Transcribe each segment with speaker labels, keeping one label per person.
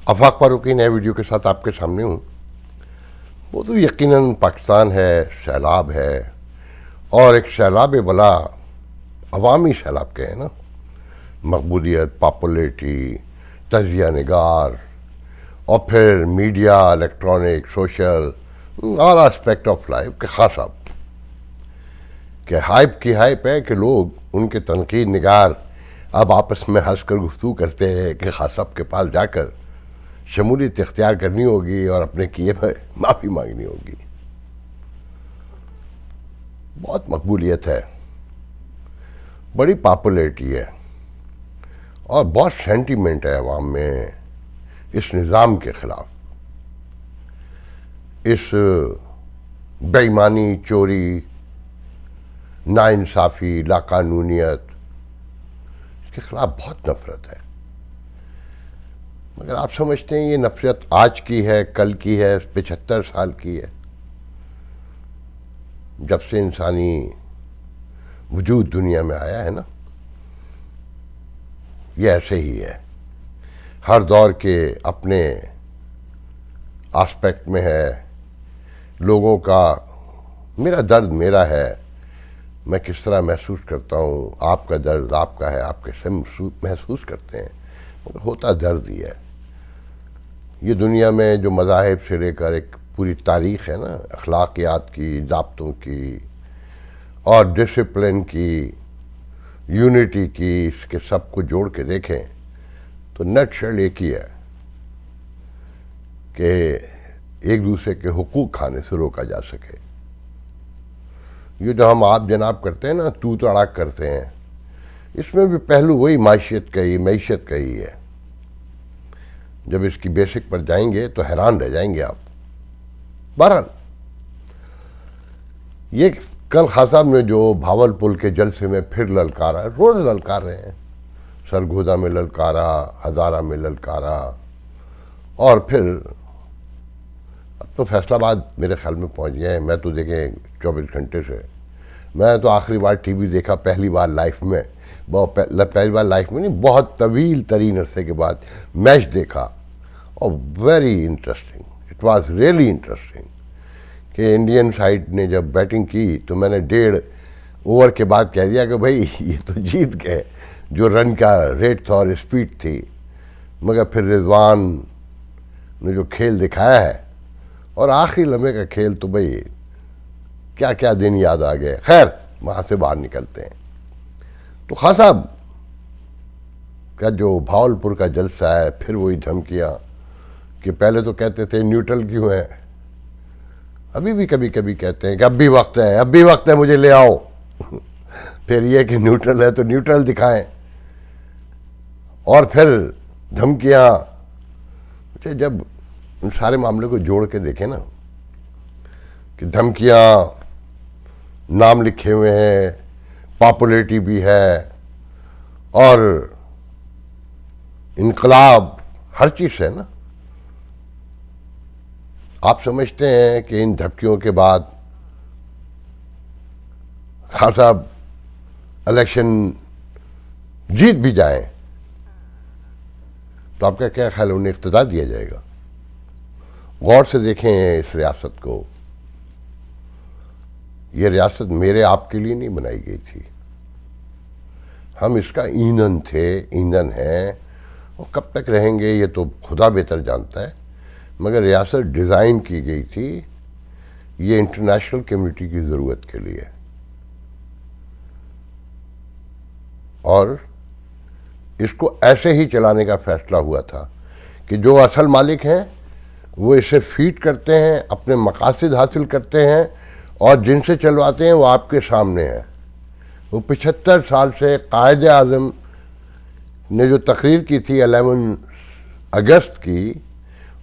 Speaker 1: आफाक फारूकी नए वीडियो के साथ आपके सामने हूँ। वो तो यकीनन पाकिस्तान है, सैलाब है, और एक सैलाब बला अवामी सैलाब के है ना। मकबूलियत, पॉपुलरिटी, तजिया निगार, और फिर media, electronic, social, all aspect of life के खास साहब कि हाइप की हाइप है कि लोग उनके तनकीद निगार अब आपस में हंस कर गुफ्तगू करते हैं कि खास साहब के पास जाकर शमूलियत इख्तियार करनी होगी और अपने किए में माफ़ी मांगनी होगी। बहुत मकबूलियत है, बड़ी पॉपुलरिटी है और बहुत सेंटीमेंट है अवाम में इस निज़ाम के ख़िलाफ़, इस बेईमानी, चोरी, नाइंसाफ़ी, लाकानूनियत, इसके ख़िलाफ़ बहुत नफ़रत है। मगर आप समझते हैं ये नफ़रत आज की है, कल की है, 75 साल की है? जब से इंसानी वजूद दुनिया में आया है ना, ये ऐसे ही है। हर दौर के अपने एस्पेक्ट में है। लोगों का मेरा दर्द मेरा है, मैं किस तरह महसूस करता हूँ, आपका दर्द आपका है, आप कैसे महसूस करते हैं, मगर होता दर्द ही है। ये दुनिया में जो मज़ाहिब से लेकर एक पूरी तारीख़ है ना, अखलाकियात की, ज़ाब्तों की और डिसिप्लिन की, यूनिटी की, इसके सब को जोड़ के देखें तो नटशेल एक ही है कि एक दूसरे के हुकूक खाने से रोका जा सके। ये जो हम आप जनाब करते हैं ना, तू तड़ाक करते हैं, इसमें भी पहलू वही मैशियत का ही है। जब इसकी बेसिक पर जाएंगे तो हैरान रह जाएंगे आप। बहरहाल ये कल खासाब ने जो भावलपुर के जलसे में फिर ललकारा, रोज़ ललकार रहे हैं, सरगोदा में ललकारा, हज़ारा में ललकारा, और फिर अब तो फैसलाबाद मेरे ख्याल में पहुंच गए हैं। मैं तो देखें 24 घंटे से, मैं तो आखिरी बार टीवी देखा पहली बार लाइफ में, पहली बार लाइफ में नहीं, बहुत तवील तरीन अरसे के बाद मैच देखा और very interesting, it was really interesting कि इंडियन साइड ने जब बैटिंग की तो मैंने 1.5 ओवर के बाद कह दिया कि भाई ये तो जीत गए, जो रन का रेट था और स्पीड थी। मगर फिर रिजवान ने जो खेल दिखाया है, और आखिरी लम्हे का खेल, तो भाई क्या क्या दिन याद आ गए। खैर, वहाँ से बाहर निकलते हैं तो खान साहब का जो भावलपुर का जलसा है, फिर वही धमकियाँ कि पहले तो कहते थे न्यूट्रल क्यों है, अभी भी कभी कभी कहते हैं कि अब भी वक्त है, अब भी वक्त है, मुझे ले आओ फिर ये कि न्यूट्रल है तो न्यूट्रल दिखाएं, और फिर धमकियाँ। अच्छा, जब उन सारे मामले को जोड़ के देखें ना कि धमकियाँ, नाम लिखे हुए हैं, पॉपुलरिटी भी है और इनकलाब, हर चीज़ है ना, आप समझते हैं कि इन धमकियों के बाद खान साहब इलेक्शन जीत भी जाएं तो आपका क्या ख्याल है, उन्हें इख्तियार दिया जाएगा? गौर से देखें इस रियासत को। ये रियासत मेरे आपके लिए नहीं बनाई गई थी, हम इसका ईंधन थे, ईंधन हैं, और कब तक रहेंगे ये तो खुदा बेहतर जानता है। मगर रियासत डिज़ाइन की गई थी ये इंटरनेशनल कम्युनिटी की ज़रूरत के लिए, और इसको ऐसे ही चलाने का फैसला हुआ था कि जो असल मालिक हैं वो इसे फीड करते हैं, अपने मकासद हासिल करते हैं, और जिनसे चलवाते हैं वो आपके सामने हैं। वो 75 साल से कायद आज़म ने जो तकरीर की थी 11 अगस्त की,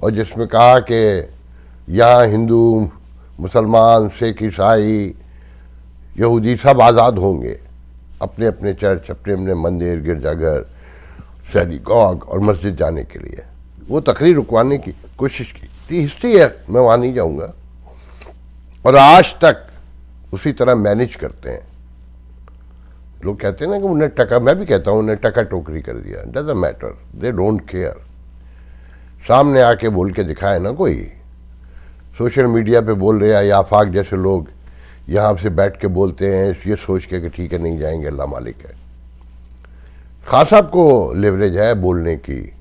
Speaker 1: और जिसमें कहा कि यहाँ हिंदू, मुसलमान, सिख, ईसाई, यहूदी सब आज़ाद होंगे, अपने अपने चर्च, अपने अपने मंदिर, गिरजाघर, सिनेगॉग और मस्जिद जाने के लिए, वो तकरीर रुकवाने की कोशिश की थी। हिस्ट्री है, मैं वहाँ नहीं जाऊँगा, और आज तक उसी तरह मैनेज करते हैं। लोग कहते हैं ना कि उन्हें टका, मैं भी कहता हूँ उन्हें टका टोकरी कर दिया, doesn't matter, they don't care. सामने आके बोल के दिखाए ना कोई। सोशल मीडिया पे बोल रहे हैं या आफाक जैसे लोग यहाँ से बैठ के बोलते हैं ये सोच के कि ठीक है नहीं जाएंगे, अल्लाह मालिक है। खान साहब को लेवरेज है बोलने की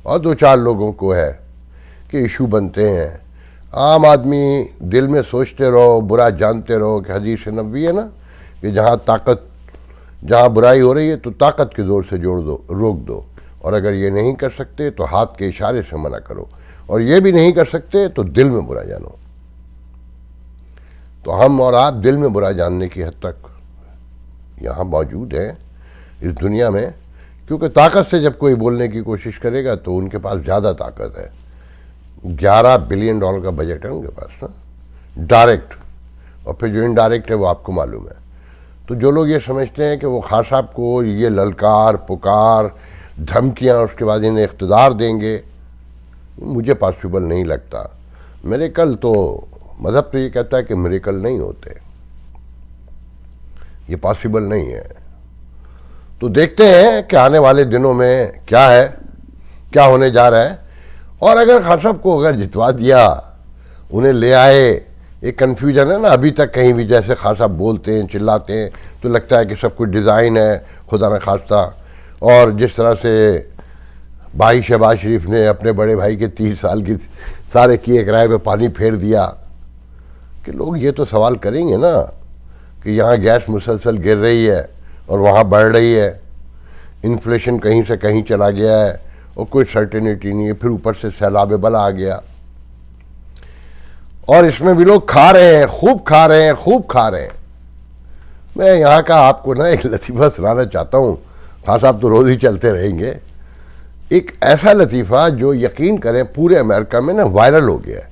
Speaker 1: और दो चार लोगों को है कि इशू बनते हैं। आम आदमी दिल में सोचते रहो, बुरा जानते रहो कि हदीस नबवी है ना कि जहाँ बुराई हो रही है तो ताकत के जोर से जोड़ दो, रोक दो, और अगर ये नहीं कर सकते तो हाथ के इशारे से मना करो, और ये भी नहीं कर सकते तो दिल में बुरा जानो। तो हम और आप दिल में बुरा जानने की हद तक यहाँ मौजूद हैं इस दुनिया में, क्योंकि ताकत से जब कोई बोलने की कोशिश करेगा तो उनके पास ज़्यादा ताकत है। 11 बिलियन डॉलर का बजट है उनके पास ना, डायरेक्ट, और फिर जो इनडायरेक्ट है वो आपको मालूम है। तो जो लोग ये समझते हैं कि वो खान साहब को ये ललकार पुकार धमकियाँ उसके बाद इन्हें इख्तिदार देंगे, मुझे पॉसिबल नहीं लगता। मिरेकल तो मज़हब तो ये कहता है कि मिरेकल नहीं होते, ये पॉसिबल नहीं है। तो देखते हैं कि आने वाले दिनों में क्या है, क्या होने जा रहा है। और अगर खान साहब को अगर जितवा दिया, उन्हें ले आए, एक कन्फ्यूजन है ना अभी तक कहीं भी, जैसे खान साहब बोलते हैं चिल्लाते हैं तो लगता है कि सब कुछ डिज़ाइन है खुदा न खास्ता। और जिस तरह से भाई शहबाज शरीफ ने अपने बड़े भाई के 30 साल की सारे किए किराए पे पानी फेर दिया, कि लोग ये तो सवाल करेंगे ना कि यहाँ गैस मुसलसल गिर रही है और वहाँ बढ़ रही है, इन्फ्लेशन कहीं से कहीं चला गया है और कोई सर्टेनिटी नहीं है, फिर ऊपर से सैलाब बला आ गया, और इसमें भी लोग खा रहे हैं, खूब खा रहे हैं, खूब खा रहे हैं। मैं यहाँ का आपको ना एक लतीफ़ा सुनाना चाहता हूँ, खान साहब तो रोज़ ही चलते रहेंगे। एक ऐसा लतीफ़ा जो यकीन करें पूरे अमेरिका में ना वायरल हो गया है,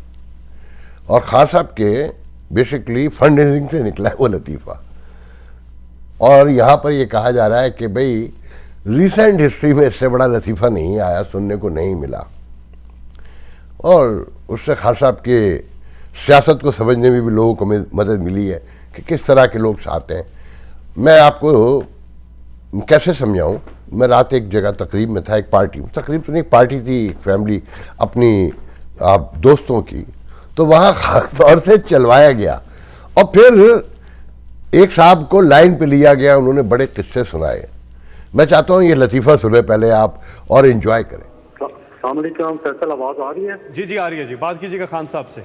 Speaker 1: और खान साहब के बेसिकली फंड रेजिंग से निकला है वो लतीफ़ा। और यहाँ पर ये कहा जा रहा है कि भाई रिसेंट हिस्ट्री में इससे बड़ा लतीफ़ा नहीं आया, सुनने को नहीं मिला, और उससे खान साहब के सियासत को समझने में भी लोगों को मदद मिली है कि किस तरह के लोग साथ हैं। मैं आपको कैसे समझाऊं, मैं रात एक जगह तकरीब में था, एक पार्टी में, तकरीब तो नहीं पार्टी थी, फैमिली अपनी आप दोस्तों की, तो वहाँ ख़ास तौर से चलवाया गया और फिर एक साहब को लाइन पे लिया गया, उन्होंने बड़े किस्से सुनाए। मैं चाहता हूँ ये लतीफ़ा सुने पहले आप और इन्जॉय करें।
Speaker 2: अस्सलाम वालेकुम फैसल, आवाज़ आ रही है?
Speaker 3: जी जी आ रही है जी, बात कीजिएगा खान साहब से।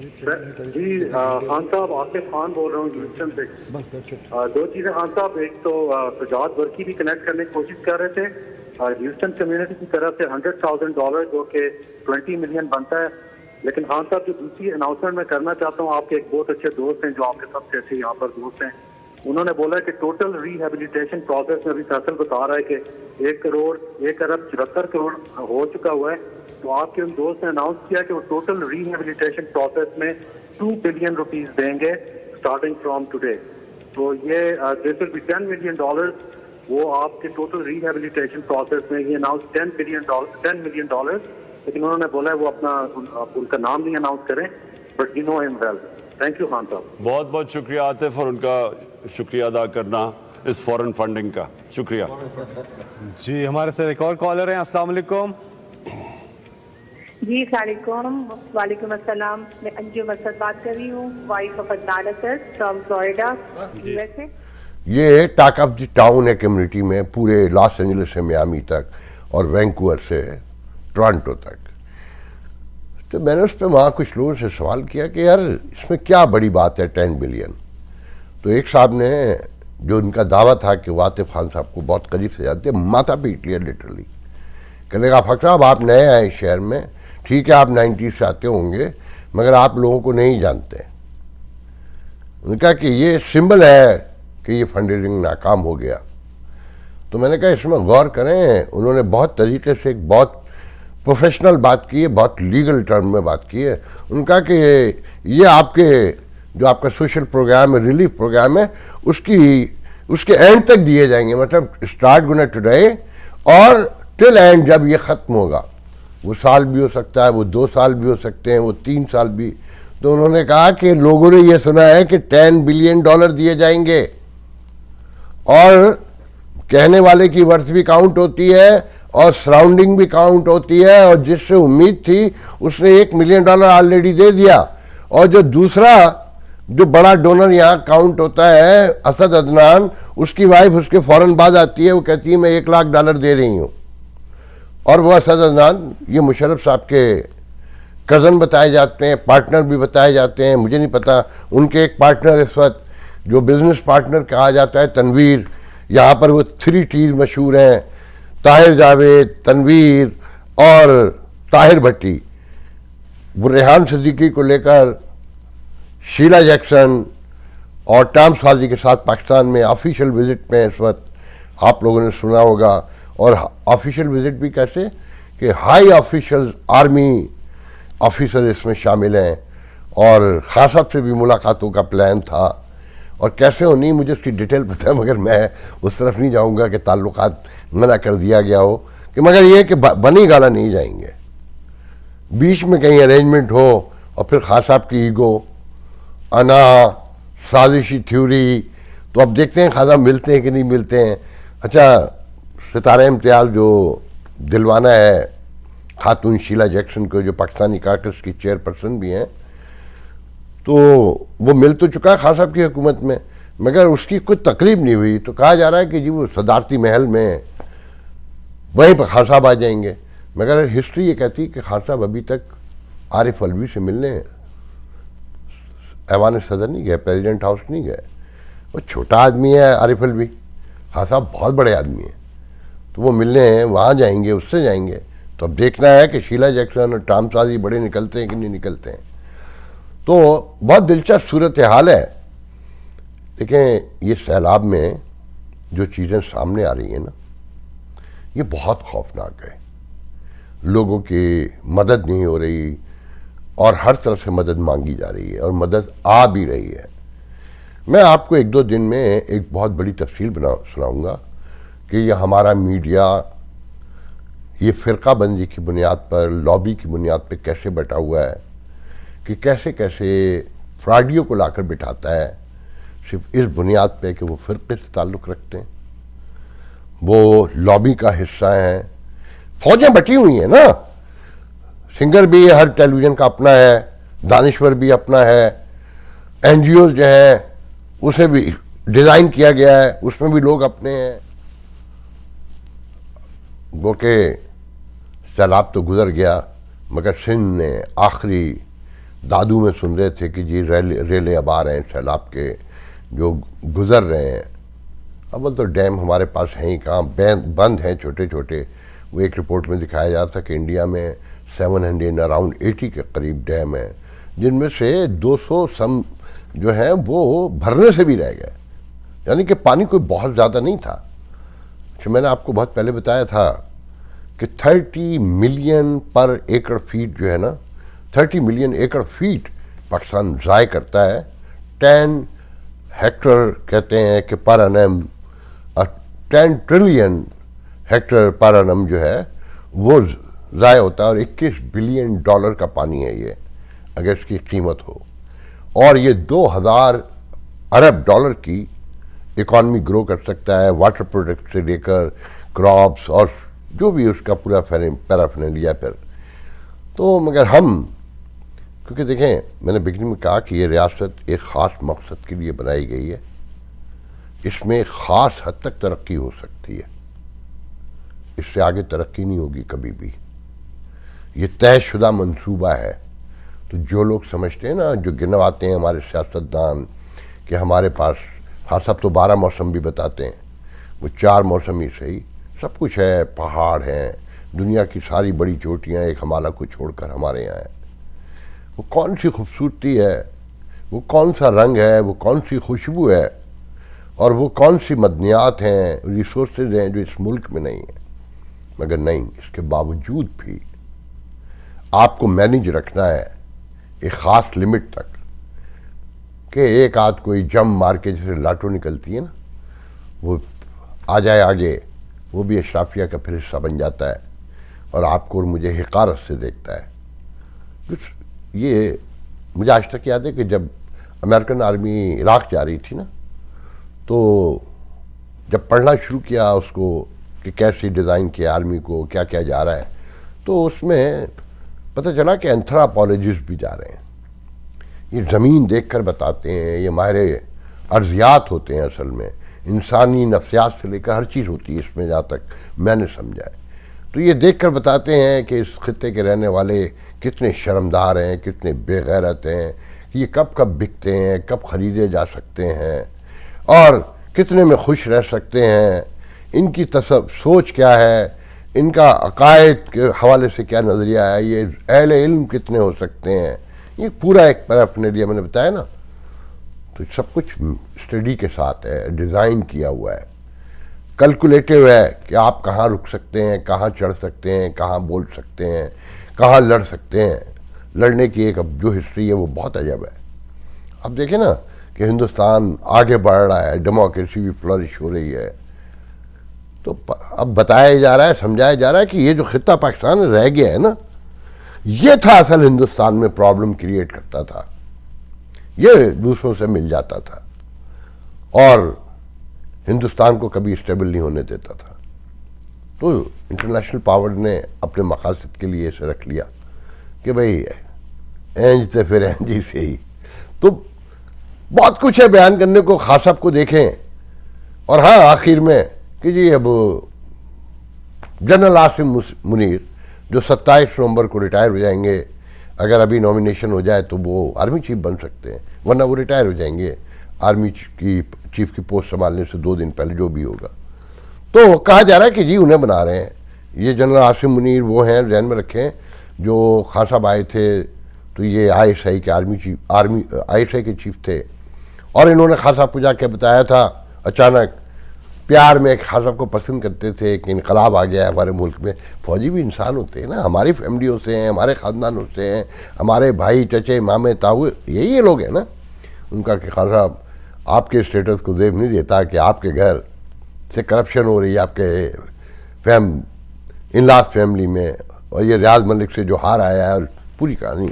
Speaker 2: जी खान साहब, आसिफ खान बोल रहा हूँ ह्यूस्टन से। दो चीज़ें खान साहब, एक तो सुजात वर्की भी कनेक्ट करने की कोशिश कर रहे थे ह्यूस्टन कम्युनिटी की तरफ से $100,000 जो कि 20 मिलियन बनता है। लेकिन खान साहब जो दूसरी अनाउंसमेंट मैं करना चाहता हूँ, आपके एक बहुत अच्छे दोस्त हैं जो आपके सबसे अच्छे यहाँ पर दोस्त हैं, उन्होंने बोला कि टोटल रिहेबिलिटेशन प्रोसेस में अभी फैसल बता रहा है कि 1,74,74 हो चुका हुआ है। तो आपके उन दोस्त ने अनाउंस किया कि वो टोटल रिहेबिलिटेशन प्रोसेस में $2 बिलियन देंगे स्टार्टिंग फ्रॉम टुडे। तो ये दिस विल बी $10 मिलियन, वो आपके टोटल रिहेबिलिटेशन प्रोसेस में, ये अनाउंस $10 मिलियन, लेकिन उन्होंने बोला है वो उनका नाम नहीं अनाउंस करें, but you know him well. Thank you Khan साहब।
Speaker 3: बहुत बहुत शुक्रिया आतिफ, और उनका शुक्रिया अदा करना इस फॉरेन फंडिंग का, शुक्रिया जी। हमारे साथ एक और कॉलर हैं, अस्सलाम वालेकुम।
Speaker 4: जी वालेकुम अस्सलाम, मैं अंजुम असद बात कर रही हूँ, wife of Adnan Asad from Florida, USA.
Speaker 1: ये टॉक ऑफ द टाउन है कम्युनिटी में, पूरे लॉस एंजलिस से मियामी तक और वैंकूवर से टोरंटो तक। तो मैंने उस पर वहाँ कुछ लोगों से सवाल किया कि यार इसमें क्या बड़ी बात है 10 बिलियन। तो एक साहब ने, जो उनका दावा था कि वो आतिफ खान साहब को बहुत करीब से जानते, माथा पीट लिया लिटरली। कहने लगा फक साहब आप नए आए इस शहर में, ठीक है आप 90 से आते होंगे, मगर आप लोगों को नहीं जानते। उन्होंने कहा कि ये सिंबल है कि ये फंड रेजिंग नाकाम हो गया। तो मैंने कहा इसमें गौर करें। उन्होंने बहुत तरीके से एक बहुत प्रोफेशनल बात की है, बहुत लीगल टर्म में बात की है। उनका कि ये आपके जो आपका सोशल प्रोग्राम है, रिलीफ प्रोग्राम है, उसके एंड तक दिए जाएंगे, मतलब स्टार्ट गुना टुडे और टिल एंड, जब ये ख़त्म होगा। वो साल भी हो सकता है, वो 2 साल भी हो सकते हैं, वो 3 साल भी। तो उन्होंने कहा कि लोगों ने ये सुना है कि $10 बिलियन दिए जाएंगे, और कहने वाले की वर्थ भी काउंट होती है और सराउंडिंग भी काउंट होती है, और जिससे उम्मीद थी उसने $1 मिलियन ऑलरेडी दे दिया। और जो दूसरा जो बड़ा डोनर यहाँ काउंट होता है असद अदनान, उसकी वाइफ उसके फौरन बाद आती है, वो कहती है मैं $1 लाख दे रही हूँ। और वो असद अदनान ये मुशर्रफ साहब के कज़न बताए जाते हैं, पार्टनर भी बताए जाते हैं, मुझे नहीं पता। उनके एक पार्टनर इस वक्त जो बिजनेस पार्टनर कहा जाता है तनवीर, यहाँ पर वो 3 T's मशहूर हैं, ताहिर जावेद, तनवीर और ताहिर भट्टी। वो रेहान सिद्दीकी को लेकर शीला जैक्सन और टॉम साजी के साथ पाकिस्तान में ऑफिशियल विजिट में इस वक्त, आप लोगों ने सुना होगा। और ऑफिशियल विजिट भी कैसे कि हाई ऑफिशियल आर्मी ऑफिसर इसमें शामिल हैं, और खान साहब से भी मुलाकातों का प्लान था। और कैसे हो नहीं मुझे उसकी डिटेल पता है, मगर मैं उस तरफ नहीं जाऊंगा कि ताल्लुकात मना कर दिया गया हो, कि मगर ये कि बनी गाला नहीं जाएंगे, बीच में कहीं अरेंजमेंट हो और फिर खान साहब की ईगो, अना, साजिशी थ्योरी। तो अब देखते हैं खान साहब मिलते हैं कि नहीं मिलते हैं। अच्छा, सितारा इम्तियाज़ जो दिलवाना है खातून शीला जैक्सन को, जो पाकिस्तानी कांग्रेस की चेयरपर्सन भी हैं, तो वो मिल तो चुका है खान साहब की हुकूमत में, मगर उसकी कोई तकरीब नहीं हुई। तो कहा जा रहा है कि जी वो सदारती महल में वहीं पर खान साहब आ जाएंगे, मगर हिस्ट्री ये कहती है कि खान साहब अभी तक आरिफ अलवी से मिलने ऐवान सदर नहीं गए, प्रेसिडेंट हाउस नहीं गए। वो छोटा आदमी है आरिफ अलवी, खान साहब बहुत बड़े आदमी हैं, तो वो मिलने वहाँ जाएंगे, उससे जाएंगे। तो अब देखना है कि शीला जैक्सन और टॉम साजी बड़े निकलते हैं कि नहीं निकलते हैं। तो बहुत दिलचस्प सूरत हाल है। देखें, ये सैलाब में जो चीज़ें सामने आ रही हैं ना, ये बहुत खौफनाक है। लोगों की मदद नहीं हो रही और हर तरफ से मदद मांगी जा रही है और मदद आ भी रही है। मैं आपको 1-2 दिन में एक बहुत बड़ी तफसील सुनाऊंगा कि ये हमारा मीडिया ये फ़िरक़ाबंदी की बुनियाद पर, लॉबी की बुनियाद पर कैसे बटा हुआ है, कि कैसे कैसे फ्राडियों को लाकर बिठाता है सिर्फ इस बुनियाद पे कि वो फ़िरक़े से ताल्लुक़ रखते हैं, वो लॉबी का हिस्सा हैं। फ़ौजें बटी हुई हैं ना, सिंगर भी हर टेलीविज़न का अपना है, दानिश्वर भी अपना है, NGO जो है उसे भी डिज़ाइन किया गया है, उसमें भी लोग अपने हैं। वो के सैलाब तो गुज़र गया, मगर सिंध ने आखिरी दादू में सुन रहे थे कि जी रेले अब आ रहे हैं सैलाब के, जो गुज़र रहे हैं। अव्वल तो डैम हमारे पास हैं ही कहाँ, बंद हैं छोटे छोटे। वो एक रिपोर्ट में दिखाया जा था कि इंडिया में 780 के करीब डैम हैं, जिनमें से 200 सम जो हैं वो भरने से भी रह गए, यानी कि पानी कोई बहुत ज़्यादा नहीं था। तो मैंने आपको बहुत पहले बताया था कि 30 मिलियन पर एकड़ फीट जो है ना, 30 मिलियन एकड़ फीट पाकिस्तान ज़ाय करता है। 10 हेक्टर कहते हैं कि per annum, 10 trillion Hector per annum जो है वो ज़ाय होता है, और $21 बिलियन का पानी है ये, अगर इसकी कीमत हो। और ये 2000 अरब डॉलर की इकॉनमी ग्रो कर सकता है, वाटर प्रोडक्ट से लेकर क्रॉप्स और जो भी उसका पूरा पैराफिनेलिया पर। तो मगर हम, क्योंकि देखें मैंने बिगिनिंग में कहा कि ये रियासत एक ख़ास मकसद के लिए बनाई गई है, इसमें ख़ास हद तक तरक्की हो सकती है, इससे आगे तरक्की नहीं होगी कभी भी। ये तयशुदा मंसूबा है। तो जो लोग समझते हैं ना, जो गिनवाते हैं हमारे सियासतदान कि हमारे पास, हाँ सब तो 12 मौसम भी बताते हैं, वो 4 मौसम ही सही, सब कुछ है, पहाड़ हैं, दुनिया की सारी बड़ी चोटियाँ एक हिमालय को छोड़कर हमारे यहाँ है। वो कौन सी खूबसूरती है, वो कौन सा रंग है, वो कौन सी खुशबू है, और वो कौन सी मदनियात हैं, रिसोर्सेज हैं जो इस मुल्क में नहीं है। मगर नहीं, इसके बावजूद भी आपको मैनेज रखना है एक ख़ास लिमिट तक, कि एक आध कोई जम मार के जैसे लाटो निकलती है ना, वो आ जाए आगे, वो भी अशराफिया का फिर हिस्सा बन जाता है और आपको और मुझे हिकारत से देखता है। ये मुझे आज तक याद है कि जब अमेरिकन आर्मी इराक़ जा रही थी ना, तो जब पढ़ना शुरू किया उसको कि कैसी डिज़ाइन किया आर्मी को, क्या क्या जा रहा है, तो उसमें पता चला कि एंथ्रोपोलॉजिस्ट भी जा रहे हैं। ये ज़मीन देखकर बताते हैं, ये माहिर अर्जियात होते हैं, असल में इंसानी नफ्सियात से लेकर हर चीज़ होती है इसमें, जहाँ तक मैंने समझा है। तो ये देखकर बताते हैं कि इस खित्ते के रहने वाले कितने शर्मदार हैं, कितने बेगैरत हैं, कि ये कब कब बिकते हैं, कब ख़रीदे जा सकते हैं और कितने में खुश रह सकते हैं, इनकी सोच क्या है, इनका अकायद के हवाले से क्या नज़रिया है, ये अहले इल्म कितने हो सकते हैं। ये पूरा एक पैराफर्नेलिया मैंने बताया ना, तो सब कुछ स्टडी के साथ है, डिज़ाइन किया हुआ है, कैलकुलेटिव है कि आप कहाँ रुक सकते हैं, कहाँ चढ़ सकते हैं, कहाँ बोल सकते हैं, कहाँ लड़ सकते हैं। लड़ने की एक अब जो हिस्ट्री है वो बहुत अजब है। अब देखें ना कि हिंदुस्तान आगे बढ़ रहा है, डेमोक्रेसी भी फ्लरिश हो रही है, तो अब बताया जा रहा है, समझाया जा रहा है कि ये जो खित्ता पाकिस्तान रह गया है ना, ये था असल हिंदुस्तान में प्रॉब्लम क्रिएट करता था, ये दूसरों से मिल जाता था और हिंदुस्तान को कभी स्टेबल नहीं होने देता था। तो इंटरनेशनल पावर ने अपने मकासद के लिए इसे रख लिया कि भाई एंज से फिर एंज ही से ही। तो बहुत कुछ है बयान करने को, खास साहब को देखें। और हाँ, आखिर में कि जी अब जनरल आसिम मुनीर जो 27 नवंबर को रिटायर हो जाएंगे, अगर अभी नॉमिनेशन हो जाए तो वो आर्मी चीफ बन सकते हैं, वरना वो रिटायर हो जाएंगे आर्मी की चीफ की पोस्ट संभालने से 2 दिन पहले, जो भी होगा। तो कहा जा रहा है कि जी उन्हें बना रहे हैं। ये जनरल आसिम मुनीर वो हैं, ध्यान में रखें, जो खान साहब आए थे तो ये ISI के ISI के चीफ थे, और इन्होंने खान साहब को जाके बताया था अचानक, प्यार में खान साहब को पसंद करते थे कि इनकलाब आ गया है हमारे मुल्क में। फौजी भी इंसान होते हैं ना, हमारी फैमिलियों से हैं, हमारे ख़ानदानों से हैं, हमारे भाई चचे मामे ताऊ, यही ये लोग हैं ना। उनका कि खान साहब आपके स्टेटस को जेब नहीं देता कि आपके घर से करप्शन हो रही है, आपके इनलाज फैमिली में, और ये रियाज मलिक से जो हार आया है, और पूरी कहानी।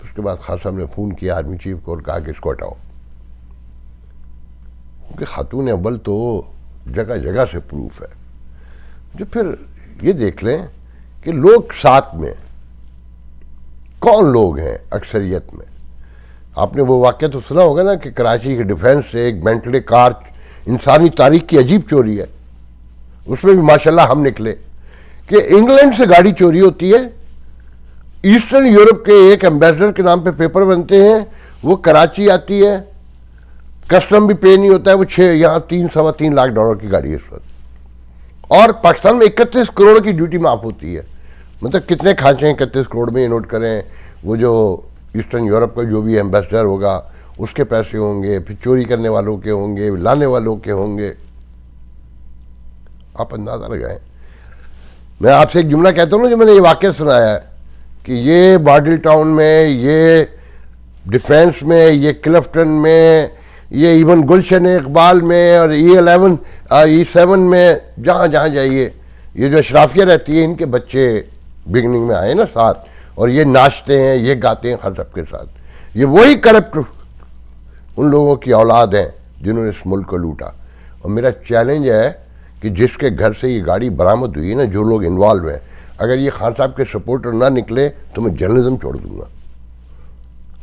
Speaker 1: उसके बाद खान साहब ने फ़ोन किया आर्मी चीफ को और कहा कि इसको हटाओ, क्योंकि खातून अव्वल तो जगह जगह से प्रूफ है। जो फिर ये देख लें कि लोग साथ में कौन लोग हैं अक्सरियत में। आपने वो वाक़या तो सुना होगा ना कि कराची के डिफेंस से एक बेंटले कार, इंसानी तारीख की अजीब चोरी है, उसमें भी माशाल्लाह हम निकले कि इंग्लैंड से गाड़ी चोरी होती है, ईस्टर्न यूरोप के एक एम्बेसडर के नाम पे पेपर बनते हैं, वो कराची आती है, कस्टम भी पे नहीं होता है, वो यहाँ 3-3.25 लाख डॉलर की गाड़ी है इस वक्त, और पाकिस्तान में 31 करोड़ की ड्यूटी माफ होती है। मतलब कितने खांचे हैं 31 करोड़ में, ये नोट करें। वो जो ईस्टर्न यूरोप का जो भी एम्बेसडर होगा उसके पैसे होंगे, फिर चोरी करने वालों के होंगे, लाने वालों के होंगे, आप अंदाज़ा लगाएं। मैं आपसे एक जुमला कहता हूँ ना, जो मैंने ये वाक़या सुनाया है कि ये बार्डल टाउन में, ये डिफेंस में, ये क्लिफ्टन में, ये इवन गुलशन इकबाल में, और E7 में, जहाँ जहाँ जाइए, ये जो अशराफिया रहती है, इनके बच्चे बिगनिंग में आए ना साथ, और ये नाचते हैं, ये गाते हैं हर सबके साथ। ये वही करप्ट उन लोगों की औलाद हैं जिन्होंने इस मुल्क को लूटा। और मेरा चैलेंज है कि जिसके घर से ये गाड़ी बरामद हुई है ना, जो लोग इन्वॉल्व हैं, अगर ये खान साहब के सपोर्टर ना निकले तो मैं जर्नलिज्म छोड़ दूंगा।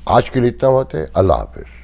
Speaker 1: आज के लिए इतना बात है। अल्लाह हाफिज़।